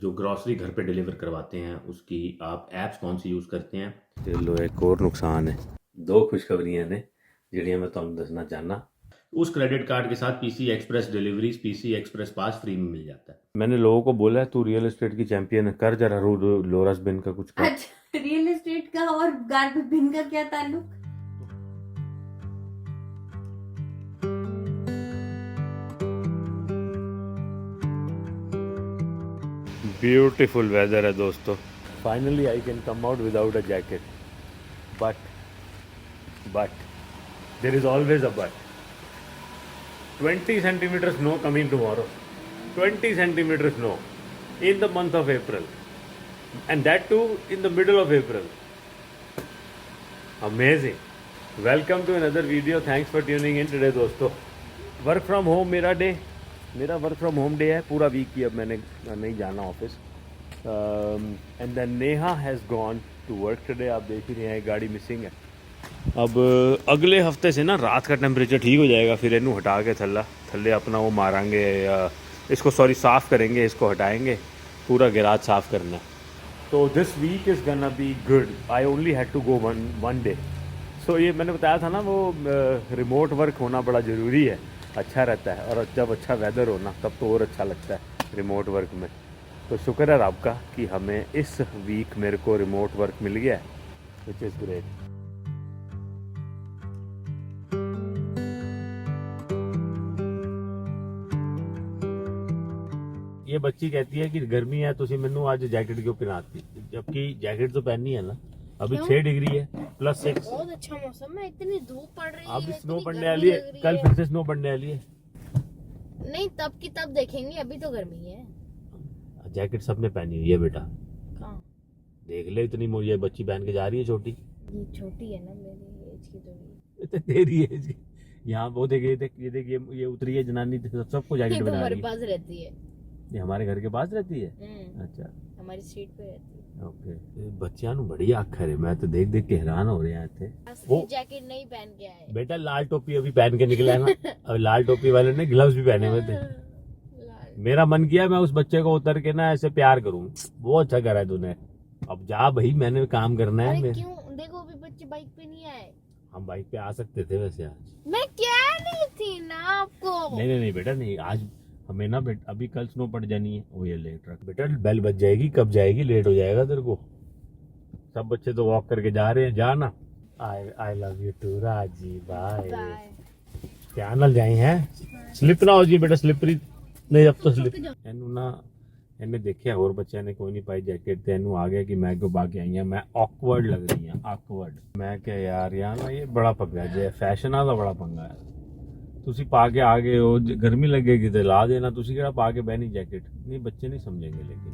जो ग्रॉसरी घर पे डिलीवर करवाते हैं उसकी आप ऐप्स कौन सी यूज़ करते हैं? ते लो एक और नुकसान है, दो खुशखबरियां ने ਜਿਹੜੀਆਂ मैं ਤੁਹਾਨੂੰ ਦੱਸਣਾ चाहना। उस क्रेडिट कार्ड के साथ PC Express deliveries, PC Express pass free में मिल जाता है। मैंने लोगों को बोला है तू रियल एस्टेट की चैंपियन है, कर जरा लोरस बिन का कुछ कर। अच्छा, रियल एस्टेट का और गार्बेज बिन का क्या ताल्लुक? ब्यूटीफुल वेदर है दोस्तों। Finally I can come out without a jacket, but there is always a but. 20 centimeter snow coming tomorrow. 20 centimeter snow in the month of April, and that too in the middle of April. Amazing. Welcome to another video. Thanks for tuning in today दोस्तों। Work from home मेरा work from home day है पूरा week की। अब मैंने नहीं जाना office. And then Neha has gone to work today. आप देख ही रहे हैं गाड़ी मिसिंग है। अब अगले हफ्ते से ना रात का टेम्परेचर ठीक हो जाएगा, फिर इनू हटा के थल्ले अपना वो मारेंगे, इसको साफ़ करेंगे, इसको हटाएंगे, पूरा गिराज साफ़ करना है। तो this week is gonna be good. I only had to go one day. So ये मैंने बताया था ना, वो रिमोट वर्क होना बड़ा ज़रूरी है, अच्छा रहता है, और जब अच्छा वेदर हो ना तब तो और अच्छा लगता है रिमोट वर्क में। तो शुक्र है रब का कि हमें इस वीक मेरे को रिमोट वर्क मिल गया है, विच इज़ ग्रेट। ये बच्ची कहती है कि गर्मी है, तुसी मैनू आज जैकेट क्यों पहनाती, जबकि जैकेट तो पहननी है ना। अभी 6 डिग्री है, +6। बहुत अच्छा मौसम है, इतनी धूप पड़ रही है, अभी स्नो इतनी पड़ने गर्मी वाली है, लग रही कल है। फिर से स्नो पड़ने वाली है। नहीं, तब की तब देखेंगे, अभी तो गर्मी है। जैकेट सबने पहनी हुई है बेटा, कहाँ? देख ले, इतनी ये बच्ची पहन के जा रही है छोटी। ये छोटी है ना मेरी एज की, तो तो तेरी एज की। यहाँ वो देख, ये देख, ये उतरी है जनानी, सबको जैकेट ये तो बना हमारे रही है। पास रहती है। ये हमारे घर के पास रहती है। अच्छा, हमारी स्ट्रीट पे रहती है। ओके। बच्चियां नु बड़ी आखर है, मैं तो देख देख के हैरान हो रहे हैं थे। असली जैकेट नहीं पहन के आए बेटा लाल टोपी अभी पहन के निकला है ना। अब लाल टोपी वाले ने ग्लव्स भी पहने हुए थे। मेरा मन किया मैं उस बच्चे को उतर के ना ऐसे प्यार करूं, वो अच्छा करा है तूने। अब जा भाई, मैंने काम करना है। अरे क्यों? देखो अभी बच्चे बाइक पे नहीं आए। हम बाइक पे आ सकते थे वैसे आज। मैं क्या नहीं थी ना आपको। नहीं बेटा, नहीं आज हमें ना अभी कल स्नो पड़ जानी है। वो ये लेट रख बेटा, बेल बज जाएगी, कब जाएगी, लेट हो जाएगा तेरे को। सब बच्चे तो वॉक करके जा रहे हैं, जा ना। आई लव यू टू राजी, बाय। ध्यान नाल जाई है, स्लिप ना हो जी बेटा, स्लिपरी नहीं। अब तो स्लिप एनू ना, ਇਹਨੇ ਦੇਖਿਆ ਹੋਰ ਬੱਚਿਆਂ ਨੇ ਕੋਈ ਨਹੀਂ ਪਾਈ ਜੈਕਟ, ਤੇ ਇਹਨੂੰ ਆ ਗਿਆ ਕਿ ਮੈਂ ਕਿਉਂ ਪਾ ਕੇ ਆਈ ਹਾਂ, ਮੈਂ awkward ਲੱਗ ਰਹੀ ਹਾਂ, awkward। ਮੈਂ ਕਿਹਾ ਯਾਰ ਨਾ ਇਹ ਬੜਾ ਪੰਗਾ ਜੇ, ਫੈਸ਼ਨਾਂ ਦਾ ਬੜਾ ਪੰਗਾ ਹੈ। ਤੁਸੀਂ ਪਾ ਕੇ ਆ ਗਏ ਹੋ, गर्मी लगेगी तो ला देना, ਤੁਸੀਂ ਕਿਹੜਾ ਪਾ ਕੇ ਬਹਿਣੀ जैकेट। नहीं बच्चे नहीं समझेंगे। लेकिन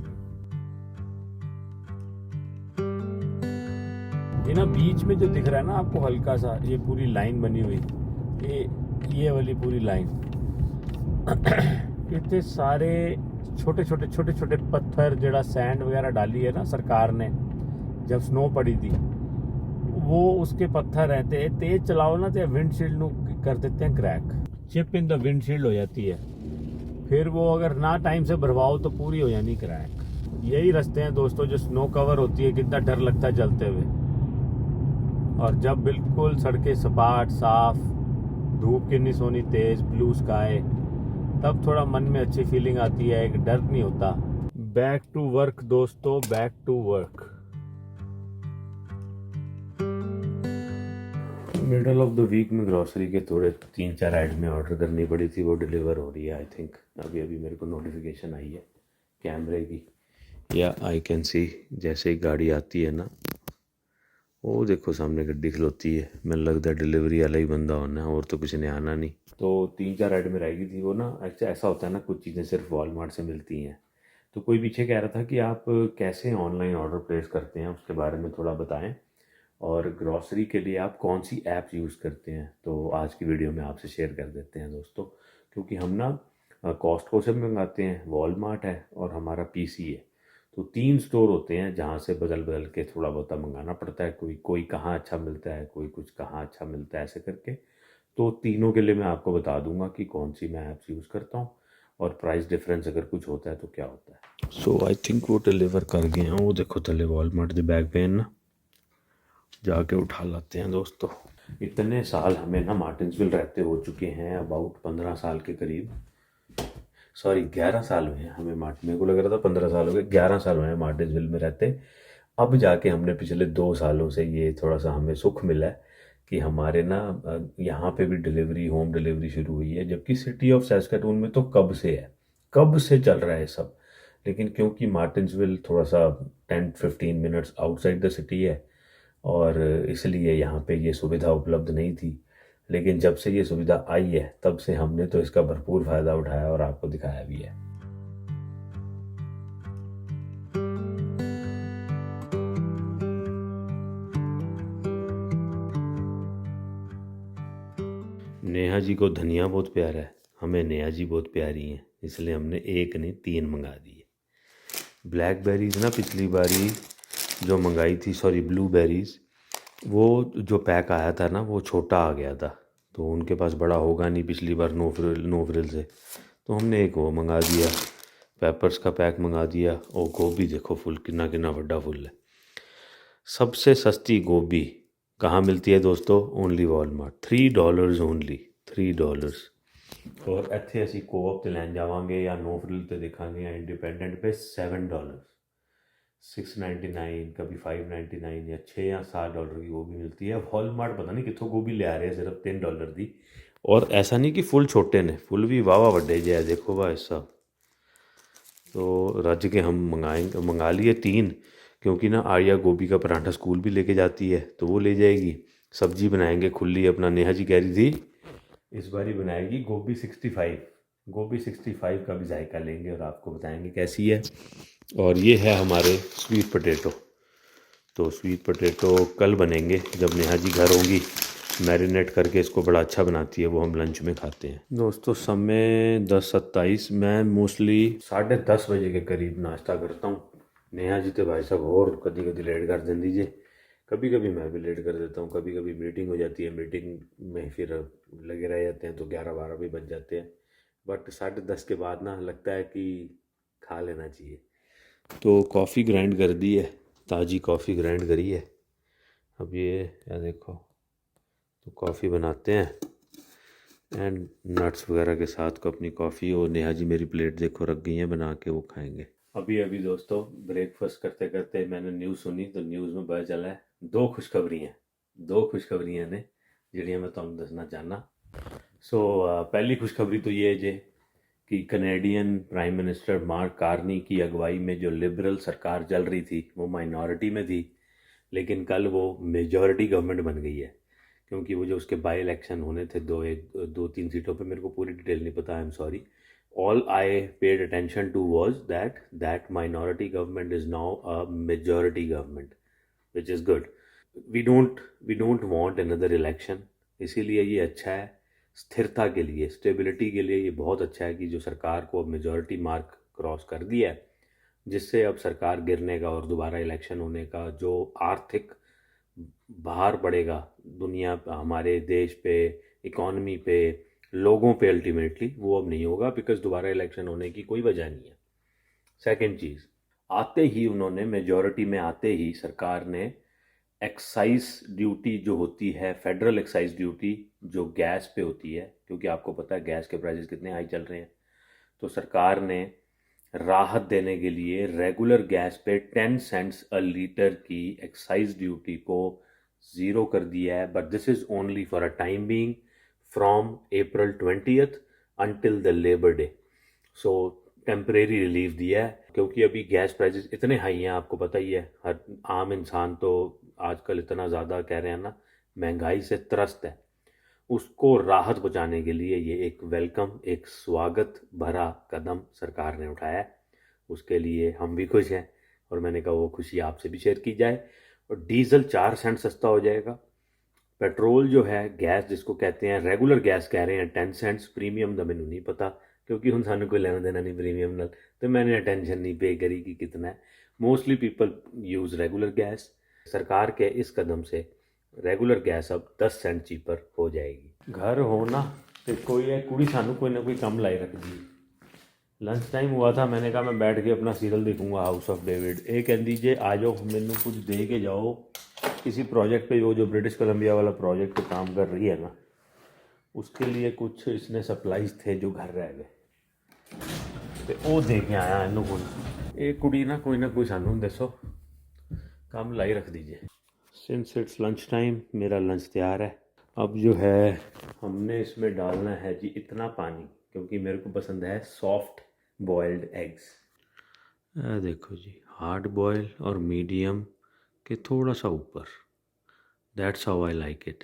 ये ना बीच में जो दिख रहा है ना आपको हल्का सा, ये पूरी लाइन बनी हुई, ये वाली पूरी लाइन, इतने सारे छोटे छोटे पत्थर जड़ा सैंड वगैरह डाली है ना सरकार ने जब स्नो पड़ी थी, वो उसके पत्थर रहते हैं, तेज चलाओ ना तो विंडशील्ड नु कर देते हैं crack, chip in the windshield हो जाती है। फिर वो अगर ना टाइम से भरवाओ तो पूरी हो जानी क्रैक। यही रास्ते हैं दोस्तों, जो स्नो कवर होती है, कितना डर लगता है चलते हुए। और जब बिल्कुल सड़कें सपाट साफ, धूप कितनी सोनी तेज, ब्लू स्काई, तब थोड़ा मन में अच्छी फीलिंग आती है, एक डर नहीं होता। बैक टू वर्क दोस्तों, back to work. Middle of the week में ग्रॉसरी के थोड़े 3-4 आइटमें ऑर्डर करनी पड़ी थी, वो डिलीवर हो रही है आई थिंक। अभी मेरे को नोटिफिकेशन आई है कैमरे की, या आई कैन सी, जैसे ही गाड़ी आती है ना, वो देखो सामने गड्डी खलोती है, मैंने लगता है डिलीवरी वाला ही बंदा होना है, और तो किसी ने आना नहीं। तो 3-4 आइटमें रहेगी थी वो ना। अच्छा ऐसा होता है ना, कुछ चीज़ें सिर्फ वॉलमार्ट से मिलती हैं। तो कोई पीछे कह रहा था कि आप कैसे ऑनलाइन ऑर्डर प्लेस करते हैं, उसके बारे में थोड़ा बताएं, और ग्रॉसरी के लिए आप कौन सी ऐप यूज़ करते हैं। तो आज की वीडियो में आपसे शेयर कर देते हैं दोस्तों, क्योंकि हम ना कॉस्टको से मंगाते हैं, वॉलमार्ट है, और हमारा पीसी है। तो 3 स्टोर होते हैं जहाँ से बदल के थोड़ा बहुत मंगाना पड़ता है। कोई कहाँ अच्छा मिलता है, कोई कुछ कहाँ अच्छा मिलता है, ऐसे करके। तो तीनों के लिए मैं आपको बता दूंगा कि कौन सी मैं ऐप्स यूज़ करता हूँ। और प्राइस डिफरेंस अगर कुछ होता है तो क्या होता है। सो आई थिंक वो डिलीवर कर गए हैं। वो देखो थले वॉलमार्ट के बैग पे ना, जाके उठा लाते हैं दोस्तों। इतने साल हमें ना मार्टिन्सविल रहते हो चुके हैं, अबाउट 15 साल के करीब, सॉरी 11 साल हुए हैं हमें। मेरे को लग रहा था 15 साल हो गए, 11 साल हुए हैं मार्टिन्सविल में रहते। अब जाके हमने पिछले 2 सालों से ये थोड़ा सा हमें सुख मिला है कि हमारे ना यहाँ पे भी डिलीवरी, होम डिलीवरी शुरू हुई है। जबकि सिटी ऑफ सैस्कैटून में तो कब से है, कब से चल रहा है सब, लेकिन क्योंकि मार्टिन्सविल थोड़ा सा 10-15 मिनट्स आउटसाइड द सिटी है और इसलिए यहाँ पे ये सुविधा उपलब्ध नहीं थी। लेकिन जब से ये सुविधा आई है तब से हमने तो इसका भरपूर फ़ायदा उठाया और आपको दिखाया भी है। नेहा जी को धनिया बहुत प्यारा है, हमें नेहा जी बहुत प्यारी हैं, इसलिए हमने एक नहीं 3 मंगा दिए। ब्लैकबेरीज ना पिछली बारी जो मंगाई थी, सॉरी ब्लूबेरीज, वो जो पैक आया था ना वो छोटा आ गया था, तो उनके पास बड़ा होगा नहीं पिछली बार नो फ्रिल से, तो हमने एक वो मंगा दिया, पेपर्स का पैक मंगा दिया। और गोभी देखो फुल कितना कितना बड़ा फुल है। सबसे सस्ती गोभी कहाँ मिलती है दोस्तों? Only Walmart, $3 only, $3। और ਇੱਥੇ ਅਸੀਂ ਕੋਅਪ ਤੇ ਲੈਣ ਜਾਵਾਂਗੇ ਜਾਂ नो फ्रिल ਤੇ ਦੇਖਾਂਗੇ ਜਾਂ इंडिपेंडेंट पे $7, $6.99, कभी $5.99 या $6 या $7 की गोभी मिलती है। वॉलमार्ट पता नहीं कितों गोभी ले आ रहे हैं सिर्फ $3 की। और ऐसा नहीं कि फुल छोटे ने, फुल भी वाह वड्डे जे है, देखो भाई साहब। तो रज के हम मंगा लिए 3, क्योंकि ना आर्या गोभी का पराठा स्कूल भी लेके जाती है तो वो ले जाएगी। सब्जी बनाएंगे खुली, अपना नेहा जी कह रही थी इस बार ही बनाएगी गोभी 65, गोभी 65 का भी जायका लेंगे और आपको बताएंगे कैसी है। और ये है हमारे स्वीट पोटैटो, तो स्वीट पोटैटो कल बनेंगे जब नेहा जी घर होंगी, मैरिनेट करके इसको बड़ा अच्छा बनाती है, वो हम लंच में खाते हैं। दोस्तों समय 10:27, मैं मोस्टली 10:30 बजे के करीब नाश्ता करता हूँ। नेहा जी तो भाई साहब और कभी कभी लेट कर दें दीजिए, कभी कभी मैं भी लेट कर देता हूँ, कभी कभी मीटिंग हो जाती है, मीटिंग में फिर लगे रह जाते हैं तो 11-12 भी बज जाते हैं। बट 10:30 के बाद ना लगता है कि खा लेना चाहिए। तो कॉफ़ी ग्राइंड कर दी है, ताज़ी कॉफ़ी ग्राइंड करी है। अब ये क्या देखो, तो कॉफ़ी बनाते हैं एंड नट्स वगैरह के साथ को अपनी कॉफ़ी। और नेहा जी मेरी प्लेट देखो रख गई हैं बना के, वो खाएंगे। अभी अभी दोस्तों ब्रेकफास्ट करते करते मैंने न्यूज़ सुनी, तो न्यूज़ में पता चला है 2 खुशखबरियां ने ਜਿਹੜੀਆਂ मैं तुहानू दसना चाहना। सो पहली खुशखबरी तो ये है जे कि Canadian prime minister mark Carney की अगुवाई में जो लिबरल सरकार चल रही थी वो माइनॉरिटी में थी, लेकिन कल वो मेजॉरिटी गवर्नमेंट बन गई है। क्योंकि वो जो उसके बाई इलेक्शन होने थे 2-3 सीटों पे, मेरे को पूरी डिटेल नहीं पता, I am sorry. All I paid attention to was that minority government is now a majority government, which is good. We don't want another election, इसीलिए ये अच्छा है। स्थिरता के लिए, स्टेबिलिटी के लिए ये बहुत अच्छा है कि जो सरकार को अब मेजॉरिटी मार्क क्रॉस कर दिया है, जिससे अब सरकार गिरने का और दोबारा इलेक्शन होने का जो आर्थिक भार पड़ेगा दुनिया, हमारे देश पे, इकॉनमी पे, लोगों पे, अल्टीमेटली वो अब नहीं होगा, बिकॉज दोबारा इलेक्शन होने की कोई वजह नहीं है। सेकंड चीज़, आते ही उन्होंने मेजॉरिटी में आते ही सरकार ने एक्साइज ड्यूटी जो होती है, फेडरल एक्साइज ड्यूटी जो गैस पे होती है, क्योंकि आपको पता है गैस के प्राइसेस कितने हाई चल रहे हैं, तो सरकार ने राहत देने के लिए रेगुलर गैस पे 10 सेंट्स अ लीटर की एक्साइज ड्यूटी को ज़ीरो कर दिया है। But this is only for a time being, from April 20th until the Labor Day. So temporary relief दिया है, क्योंकि अभी गैस प्राइसेस इतने हाई हैं, आपको पता ही है। हर आम इंसान तो आजकल इतना ज़्यादा कह रहे हैं ना, महंगाई से त्रस्त है। उसको राहत पहुँचाने के लिए ये एक वेलकम, एक स्वागत भरा कदम सरकार ने उठाया है। उसके लिए हम भी खुश हैं और मैंने कहा वो खुशी आपसे भी शेयर की जाए। और डीजल 4 सेंट सस्ता हो जाएगा। पेट्रोल जो है, गैस जिसको कहते हैं, रेगुलर गैस कह रहे हैं 10 सेंट्स, प्रीमियम का मैनू नहीं पता क्योंकि हम सानू कोई लेना देना नहीं प्रीमियम नाल, तो मैंने टेंशन नहीं पे करी कि कितना है। Mostly people use regular gas. सरकार के इस कदम से रेगुलर गैस अब 10 सेंट चीपर हो जाएगी। घर होना तो कोई है कुड़ी सानू कोई ना कोई कम लाई रखती, लंच टाइम हुआ था, मैंने कहा मैं बैठ के अपना सीरियल देखूंगा हाउस ऑफ डेविड। ये कह दीजिए आ जाओ, मैनू कुछ दे के जाओ किसी प्रोजेक्ट पे, वो जो ब्रिटिश कोलंबिया वाला प्रोजेक्ट पे काम कर रही है ना, उसके लिए कुछ इसने सप्लाईज थे जो घर रह गए, तो वो दे के आया इनू कुछ। एक कुड़ी ना कोई सानू दसो काम लाई रख दीजिए। सिंस इट्स लंच टाइम, मेरा लंच तैयार है। अब जो है हमने इसमें डालना है जी इतना पानी, क्योंकि मेरे को पसंद है सॉफ्ट बॉयल्ड एग्स। देखो जी, हार्ड बॉयल और मीडियम के थोड़ा सा ऊपर, that's how I like it.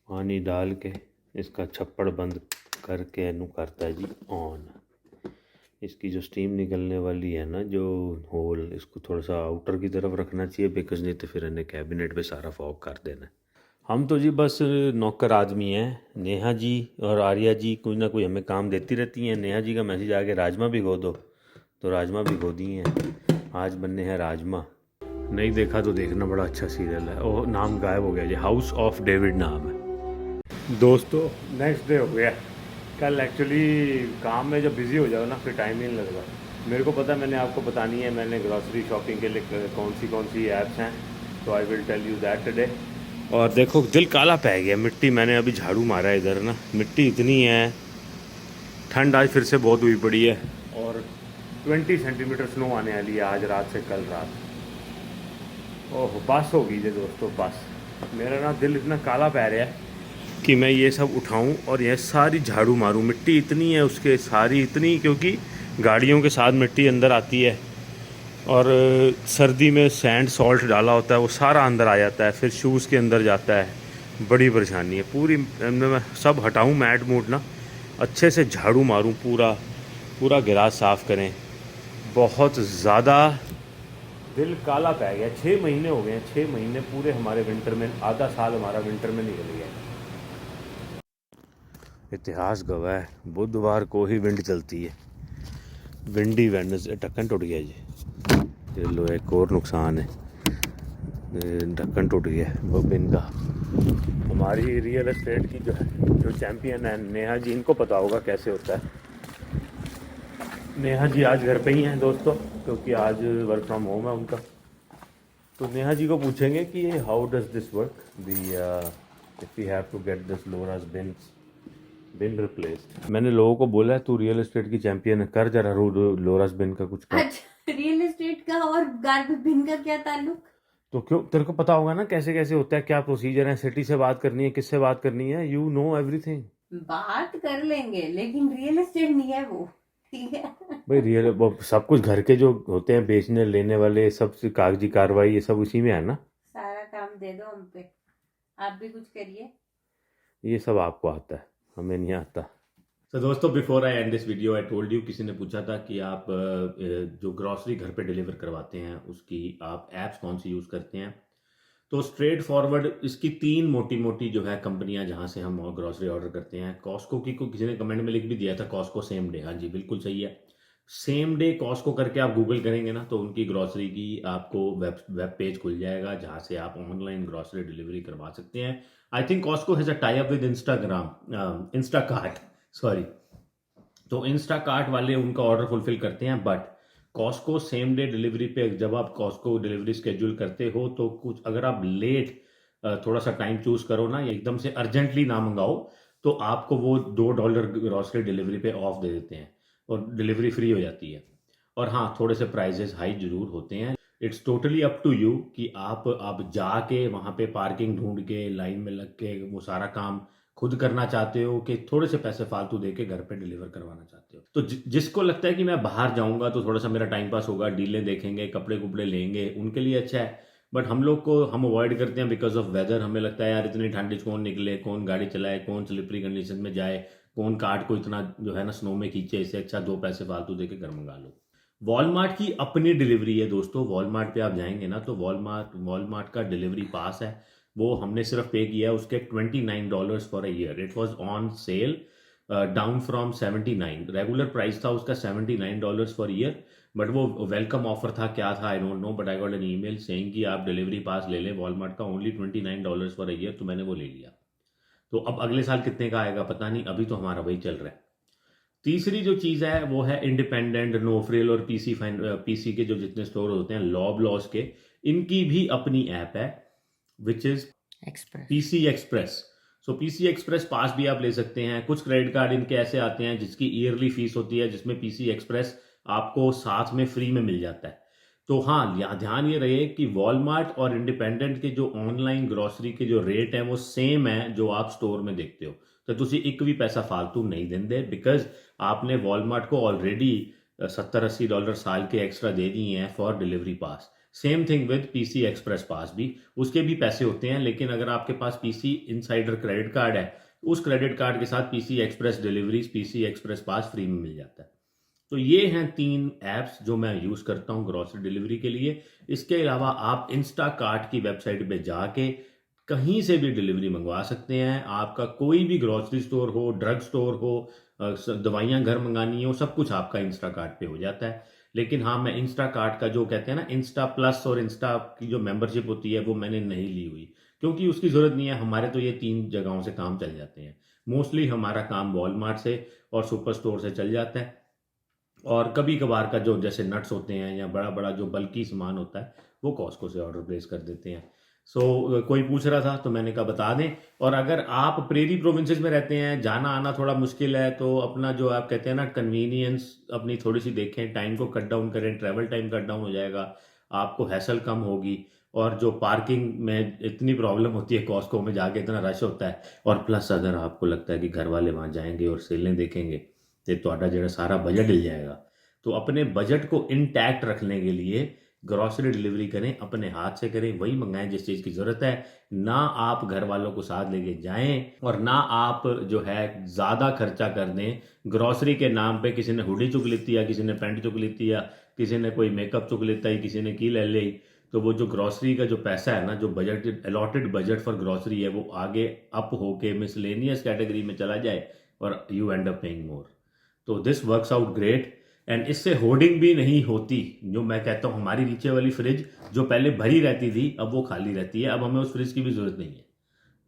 पानी डाल के इसका छप्पड़ बंद करके इनू करता है जी ऑन। इसकी जो स्टीम निकलने वाली है ना, जो होल, इसको थोड़ा सा आउटर की तरफ रखना चाहिए, बिकॉज नहीं तो फिर इन्हें कैबिनेट पे सारा फॉग कर देना है। हम तो जी बस नौकर आदमी हैं। नेहा जी और आर्या जी कोई ना कोई हमें काम देती रहती हैं। नेहा जी का मैसेज आ गया राजमा भिगो दो, तो राजमा भिगो दिए हैं। आज बनने हैं राजमा। नहीं देखा तो देखना, बड़ा अच्छा सीरियल है। ओह, नाम गायब हो गया जी, हाउस ऑफ डेविड नाम है। दोस्तों नेक्स्ट डे हो गया। कल एक्चुअली काम में जब बिज़ी हो जाओ ना, फिर टाइम ही नहीं लगता। मेरे को पता है, मैंने आपको बतानी है मैंने ग्रॉसरी शॉपिंग के लिए कौन सी ऐप्स हैं, तो I will tell you that today. और देखो दिल काला पै गया, मिट्टी मैंने अभी झाड़ू मारा है इधर ना, मिट्टी इतनी है। ठंड आज फिर से बहुत हुई पड़ी है, और 20 सेंटीमीटर स्नो आने वाली है आज रात से कल रात। ओह बस हो गई जी दोस्तों, बस। मेरा ना दिल इतना काला पै रहा है कि मैं ये सब उठाऊं और ये सारी झाड़ू मारूं। मिट्टी इतनी है उसके, सारी इतनी, क्योंकि गाड़ियों के साथ मिट्टी अंदर आती है, और सर्दी में सैंड सॉल्ट डाला होता है, वो सारा अंदर आ जाता है, फिर शूज़ के अंदर जाता है। बड़ी परेशानी है पूरी। मैं सब हटाऊं मैट मूट ना, अच्छे से झाड़ू मारूं, पूरा गिलास साफ़ करें। बहुत ज़्यादा दिल काला पै गया। 6 महीने हो गए हैं, 6 महीने पूरे हमारे विंटर में, आधा साल हमारा विंटर में निकल गया। इतिहास गवाह है बुधवार को ही विंड चलती है। Windy Wednesday. ढक्कन टूट गया जी, ये लो एक और नुकसान है, ढक्कन टूट गया वो बिन का। हमारी रियल एस्टेट की जो चैम्पियन है नेहा जी, इनको पता होगा कैसे होता है। नेहा जी आज घर पे ही हैं दोस्तों, क्योंकि आज वर्क फ्रॉम होम है उनका। तो नेहा जी को पूछेंगे कि how does this work, if we have to get this लोरास बिन रिप्लेस्ड। मैंने लोगों को बोला है तू रियल एस्टेट की चैंपियन है, कर जरा लोरास बिन का कुछ कर। अच्छा, रियल एस्टेट का और गार्बेज बिन का क्या ताल्लुक? तो क्यों, तेरे को पता होगा ना कैसे कैसे होता है, क्या प्रोसीजर है, सिटी से बात करनी है, किससे बात करनी है, यू नो एवरीथिंग। बात कर लेंगे, लेकिन रियल एस्टेट नहीं है वो, ठीक है? भाई रियल वो सब कुछ घर के जो होते हैं बेचने लेने वाले, सब से कागजी कार्रवाई, ये सब उसी में है ना। सारा काम दे दो हम पे, आप भी कुछ करिए। ये सब आपको आता है, हमें नहीं आता। तो दोस्तों before I and this video I told you, किसी ने पूछा था कि आप जो ग्रॉसरी घर पे डिलीवर करवाते हैं उसकी आप ऐप्स कौन सी यूज़ करते हैं। तो स्ट्रेट फॉरवर्ड इसकी 3 मोटी मोटी जो है कंपनियां जहां से हम ग्रॉसरी ऑर्डर करते हैं। कॉस्को की को किसी ने कमेंट में लिख भी दिया था, कॉस्को सेम डे। हाँ जी बिल्कुल सही है, सेम डे कॉस्को करके आप गूगल करेंगे ना, तो उनकी ग्रॉसरी की आपको वेब पेज खुल जाएगा जहां से आप ऑनलाइन ग्रॉसरी डिलीवरी करवा सकते हैं। I think Costco has a tie up with Instacart, sorry. तो इंस्टाकार्ट वाले उनका ऑर्डर फुलफिल करते हैं, but Costco same day delivery पे जब आप कॉस्को डिलीवरी स्केड्यूल करते हो, तो कुछ अगर आप लेट थोड़ा सा टाइम चूज करो ना, या एकदम से अर्जेंटली ना मंगाओ, तो आपको वो $2 ग्रॉसरी डिलीवरी पे ऑफ दे देते हैं और डिलीवरी फ्री हो जाती है। और हाँ, थोड़े से प्राइजेस हाई जरूर होते हैं। It's totally up to you कि आप जाके वहाँ पे पार्किंग ढूंढ के लाइन में लग के वो सारा काम खुद करना चाहते हो, कि थोड़े से पैसे फालतू दे के घर पे डिलीवर करवाना चाहते हो। तो जिसको लगता है कि मैं बाहर जाऊंगा तो थोड़ा सा मेरा टाइम पास होगा, डीलें देखेंगे, कपड़े कुपड़े लेंगे, उनके लिए अच्छा है। बट हम लोग को हम अवॉइड करते हैं बिकॉज ऑफ वेदर। हमें लगता है यार इतनी ठंड कौन निकले, कौन गाड़ी चलाए, कौन स्लिपरी कंडीशन में जाए, कौन कार्ट को इतना जो है ना स्नो में खींचे, इससे अच्छा 2 पैसे फालतू दे के घर मंगा लो। वॉलमार्ट की अपनी डिलीवरी है दोस्तों। वॉलमार्ट पे आप जाएंगे ना, तो वॉलमार्ट का डिलीवरी पास है, वो हमने सिर्फ पे किया है उसके $29 for a year. It was on sale, down from 79। Regular price था उसका $79 फॉर ईयर, बट वो वेलकम ऑफर था, क्या था I don't know, but I got an email saying कि आप डिलीवरी पास ले लें वॉलमार्ट का, ओनली $29 फॉर अ ईयर। तो मैंने वो ले लिया। तो अब अगले साल कितने का आएगा पता नहीं, अभी तो हमारा वही चल रहा है। तीसरी जो चीज़ है वो है इंडिपेंडेंट, नो फ्रिल और पीसी के जो जितने स्टोर होते हैं लॉस के, इनकी भी अपनी ऐप है which is Express. PC Express. So PC Express pass भी आप ले सकते हैं। कुछ क्रेडिट कार्ड इनके ऐसे आते हैं जिसकी ईयरली फीस होती है, जिसमें पीसी एक्सप्रेस आपको साथ में फ्री में मिल जाता है। तो हाँ, ध्यान ये रहे कि वॉलमार्ट और इंडिपेंडेंट के जो ऑनलाइन ग्रॉसरी के जो रेट हैं वो सेम है जो आप स्टोर में देखते हो। तो तुसी एक भी पैसा फालतू नहीं देंगे, बिकॉज आपने वॉलमार्ट को ऑलरेडी $70-80 साल के एक्स्ट्रा दे दिए हैं for delivery pass. Same thing with PC Express pass भी, उसके भी पैसे होते हैं, लेकिन अगर आपके पास पीसी इनसाइडर क्रेडिट कार्ड है, उस क्रेडिट कार्ड के साथ PC Express deliveries, PC Express pass free में मिल जाता है। तो ये हैं 3 ऐप्स जो मैं यूज़ करता हूँ ग्रॉसरी डिलीवरी के लिए। इसके अलावा आप इंस्टाकार्ट की वेबसाइट पे जाके कहीं से भी डिलीवरी मंगवा सकते हैं। आपका कोई भी ग्रॉसरी स्टोर हो, ड्रग स्टोर हो, दवाइयाँ घर मंगानी हो, सब कुछ आपका इंस्टाकार्ट पे हो जाता है। लेकिन हाँ, मैं इंस्टाकार्ट का जो कहते हैं ना इंस्टा प्लस और इंस्टा की जो मेंबरशिप होती है वो मैंने नहीं ली हुई, क्योंकि उसकी ज़रूरत नहीं है। हमारे तो ये 3 जगहों से काम चल जाते हैं। मोस्टली हमारा काम वॉलमार्ट से और सुपर स्टोर से चल जाता है, और कभी कभार का जो जैसे नट्स होते हैं या बड़ा बड़ा जो बल्कि सामान होता है वो कॉस्को से ऑर्डर प्लेस कर देते हैं। सो कोई पूछ रहा था तो मैंने कहा बता दें। और अगर आप प्रेरी प्रोविंसेस में रहते हैं, जाना आना थोड़ा मुश्किल है, तो अपना जो आप कहते हैं ना कन्वीनियंस अपनी थोड़ी सी देखें, टाइम को कट डाउन करें, ट्रैवल टाइम कट डाउन हो जाएगा, आपको हैसल कम होगी। और जो पार्किंग में इतनी प्रॉब्लम होती है, कॉस्को में जाके इतना रश होता है, और प्लस अगर आपको लगता है कि घर वाले वहाँ जाएंगे और सेलें देखेंगे तो ਤੁਹਾਡਾ ਜਿਹੜਾ सारा बजट हिल जाएगा। तो अपने बजट को इंटैक्ट रखने के लिए ग्रॉसरी डिलीवरी करें, अपने हाथ से करें, वही मंगाएं जिस चीज़ की ज़रूरत है। ना आप घर वालों को साथ लेके जाएं और ना आप जो है ज़्यादा खर्चा कर दें ग्रॉसरी के नाम पे। किसी ने हुडी चुक लेती है, किसी ने पैंट चुक लेती है, किसी ने कोई मेकअप चुक लेता है, किसी ने की ले ली। तो वो जो ग्रॉसरी का जो पैसा है ना, जो budget allotted budget for grocery है, वो आगे अप होके मिसलेनियस कैटेगरी में चला जाए और you end up paying more. तो this works out great, and इससे होर्डिंग भी नहीं होती। जो मैं कहता हूँ, हमारी नीचे वाली फ्रिज जो पहले भरी रहती थी अब वो खाली रहती है। अब हमें उस फ्रिज की भी जरूरत नहीं है,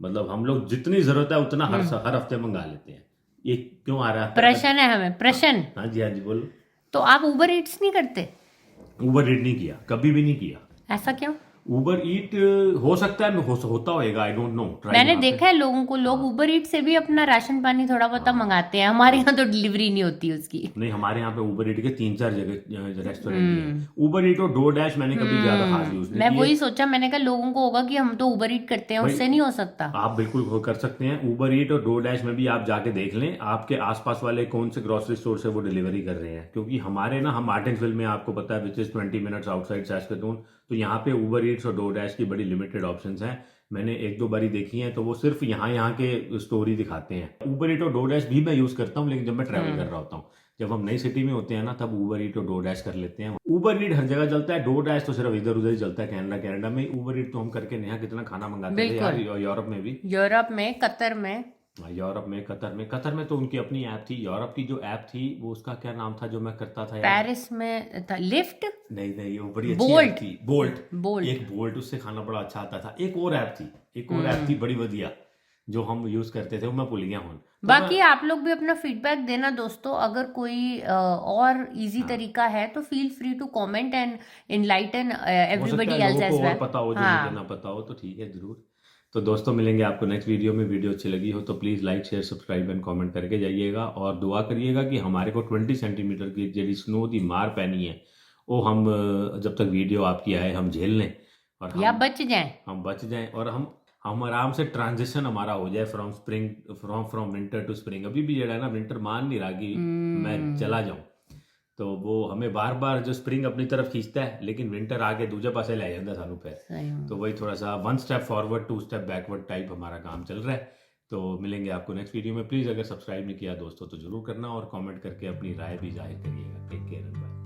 मतलब हम लोग जितनी जरूरत है उतना हर हफ्ते मंगा लेते हैं। ये क्यों आ रहा है? प्रश्न है हमें, प्रश्न। हाँ जी, हाँ जी, बोलो। तो आप उबर ईट्स नहीं करते? उबर ईट नहीं किया, कभी भी नहीं किया। ऐसा क्यों? उबर ईट हो सकता है होता होएगा, आई डोंट नो। मैंने देखा है लोगों को, लोग उबर ईट से भी अपना राशन पानी थोड़ा बहुत मंगाते हैं। हमारे यहाँ तो डिलीवरी नहीं होती उसकी। नहीं, हमारे यहाँ पे उबर ईट के 3-4 जगह रेस्टोरेंट हैं। उबर ईट और डोरडैश मैंने कभी ज्यादा खास यूज नहीं मैं किया। वही सोचा, मैंने कहा लोगों को होगा कि हम तो उबर ईट करते हैं, उससे नहीं हो सकता। आप बिल्कुल कर सकते हैं। उबर ईट और डोरडैश में भी आप जाके देख लें आपके आसपास वाले कौन से ग्रोसरी स्टोर से वो डिलीवरी कर रहे हैं। क्योंकि हमारे ना, हम मार्टिन्सविल में, आपको पता है, विच इज 20 मिनट्स आउटसाइड सैस्केटून, तो यहाँ पे उबर ईट्स और डोरडैश की बड़ी लिमिटेड ऑप्शंस हैं। मैंने 1-2 बारी देखी हैं, तो वो सिर्फ यहाँ के स्टोरी दिखाते हैं। उबर ईट और डोरडैश भी मैं यूज करता हूँ, लेकिन जब मैं ट्रैवल कर रहा होता हूँ। जब हम नई सिटी में होते हैं ना, तब उबर ईट और डोरडैश कर लेते हैं। उबर ईट हर जगह चलता है, डोरडैश तो सिर्फ इधर उधर ही चलता है, कनाडा में। उबर ईट तो हम करके नया कितना खाना मंगाते थे यार, यूरोप में भी, यूरोप में, कतर में, यूरोप में, कतर में तो उनकी अपनी ऐप थी। यूरोप की जो ऐप थी वो, उसका क्या नाम था जो मैं करता था यार? पेरिस में था लिफ्ट। नहीं, वो बड़ी अच्छी ऐप थी, बोल्ट। एक बोल्ट, उससे खाना बड़ा अच्छा आता था। एक और ऐप थी बड़ी बढ़िया जो हम यूज करते थे, वो मैं भूल गया हूँ। बाकी आप लोग भी अपना फीडबैक देना दोस्तों। अगर कोई और इजी तरीका है तो feel free to comment and enlighten everybody else as well. पता हो जो मुझे ना पता हो तो ठीक है, जरूर। तो दोस्तों, मिलेंगे आपको नेक्स्ट वीडियो में। वीडियो अच्छी लगी हो तो please like, share, subscribe and comment करके जाइएगा, और दुआ करिएगा कि हमारे को 20 सेंटीमीटर की जी स्नो की मार पैनी है वो हम जब तक वीडियो आपकी आए हम झेल लें, और या बच जाएं, और हम आराम से ट्रांजिशन हमारा हो जाए from spring, from winter to spring. अभी भी जो है ना, विंटर मान नहीं रहा कि मैं चला जाऊं, तो वो हमें बार बार जो स्प्रिंग अपनी तरफ खींचता है, लेकिन विंटर आके दूसरे पासे ले जाता है सानू फिर। तो वही थोड़ा सा 1 step forward 2 step backward type हमारा काम चल रहा है। तो मिलेंगे आपको नेक्स्ट वीडियो में। प्लीज़ अगर सब्सक्राइब नहीं किया दोस्तों तो जरूर करना, और कमेंट करके अपनी राय भी जाहिर करिएगा। Take care and bye.